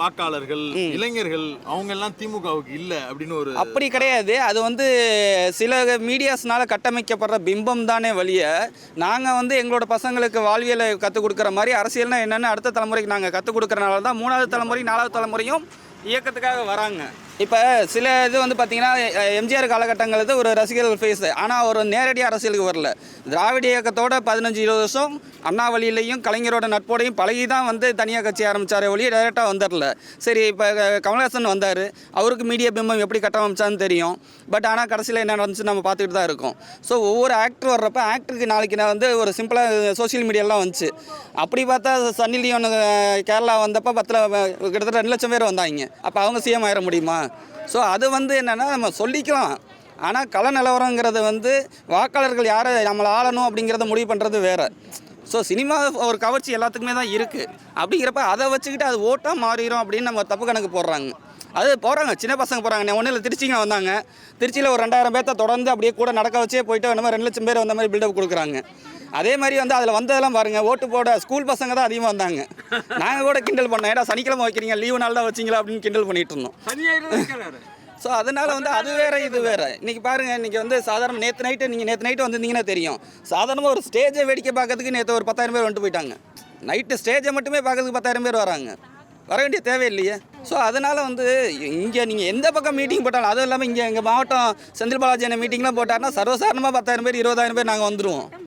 வாக்காளர்கள் இளைஞர்கள் அவங்க எல்லாம் திமுகவுக்கு இல்ல அப்படின்னு ஒரு அப்படி கிடையாது. அது வந்து சில மீடியாஸ்னால கட்டமைக்கப்படுற பிம்பம் தானே வழிய, நாங்கள் எங்களோட பசங்களுக்கு வாழ்வியலை கற்றுக் கொடுக்குற மாதிரி அரசியல்னா என்னென்னு அடுத்த தலைமுறைக்கு நாங்கள் கற்றுக் கொடுக்குறனால தான் 3வது தலைமுறை 4வது தலைமுறையும் இயக்கத்துக்காக வராங்க. இப்போ சில இது பார்த்தீங்கன்னா எம்ஜிஆர் காலகட்டங்கிறது ஒரு ரசிகர்கள் ஃபேஸு, ஆனால் ஒரு நேரடியாக அரசியலுக்கு வரல. திராவிட இயக்கத்தோட 15-20 வருஷம் அண்ணா வழியிலையும் கலைஞரோட நட்போடையும் பழகி தான் தனியாக கட்சி ஆரம்பித்தார் ஒழிய டைரெக்டாக வந்துடல. சரி, இப்போ கமல்ஹாசன் வந்தார், அவருக்கு மீடியா பிம்பம் எப்படி கட்டமைச்சான்னு தெரியும். பட் ஆனால் கடைசியில் என்ன நடந்துச்சு நம்ம பார்த்துக்கிட்டு தான் இருக்கோம். ஸோ ஒவ்வொரு ஆக்டர் வர்றப்ப ஆக்டருக்கு நாளைக்கு நான் ஒரு சிம்பிளாக சோஷியல் மீடியாலாம் வந்துச்சு. அப்படி பார்த்தா சன்னி லியோன் கேரளா வந்தப்போ கிட்டத்தட்ட 2 லட்சம் பேர் வந்தாங்க. அப்போ அவங்க சிஎம் ஆயிட முடியுமா? ஸோ அது என்னென்னா நம்ம சொல்லிக்கலாம், ஆனால் கள நிலவரங்கிறது வாக்காளர்கள் யாரை நம்மளை ஆளணும் அப்படிங்கிறத முடிவு பண்ணுறது வேறு. ஸோ சினிமா ஒரு கவர்ச்சி எல்லாத்துக்குமே தான் இருக்குது. அப்படிங்கிறப்ப அதை வச்சுக்கிட்டு அது ஓட்டாக மாறிடும் அப்படின்னு நம்ம தப்பு கணக்கு போடுறாங்க. அது போகிறாங்க, சின்ன பசங்க போகிறாங்க. ஒன்றும் இல்லை, திருச்சிங்க வந்தாங்க, திருச்சியில் ஒரு 2000 பேர்த்த தொடர்ந்து அப்படியே கூட நடக்க வச்சே போயிட்டு அந்த மாதிரி 2 லட்சம் பேர் வந்த மாதிரி பில்டப் கொடுக்குறாங்க. அதே மாதிரி அதில் வந்ததெல்லாம் பாருங்கள், ஓட்டு போட ஸ்கூல் பசங்க தான் அதிகமாக வந்தாங்க. நாங்கள் கூட கிண்டல் பண்ணோம், ஏடா சனிக்கிழமை வைக்கிறீங்க, லீவு நாள் தான் வச்சிங்களா அப்படின்னு கிண்டல் பண்ணிகிட்டு இருந்தோம். ஸோ அதனால் அது வேறு இது வேறு. இன்றைக்கி பாருங்கள், இன்றைக்கி சாதாரண நேற்று நைட்டு வந்திருந்தீங்கன்னா தெரியும், சாதாரணமாக ஒரு ஸ்டேஜை வேடிக்கை பார்க்கறதுக்கு நேற்று ஒரு 10,000 பேர் வந்துட்டு போயிட்டாங்க. நைட்டு ஸ்டேஜை மட்டுமே பார்க்கறதுக்கு 10,000 பேர் வராங்க. வர வேண்டிய தேவையில்லையே. ஸோ அதனால் இங்கே நீங்கள் எந்த பக்கம் மீட்டிங் போட்டாலும், அதுவும் இல்லாமல் இங்கே எங்கள் மாவட்டம் செந்தில் பாலாஜி மீட்டிங்லாம் போட்டாருன்னா சர்வசாதாரணமாக 10,000 பேர் 20,000 பேர் நாங்கள் வந்துடுவோம்.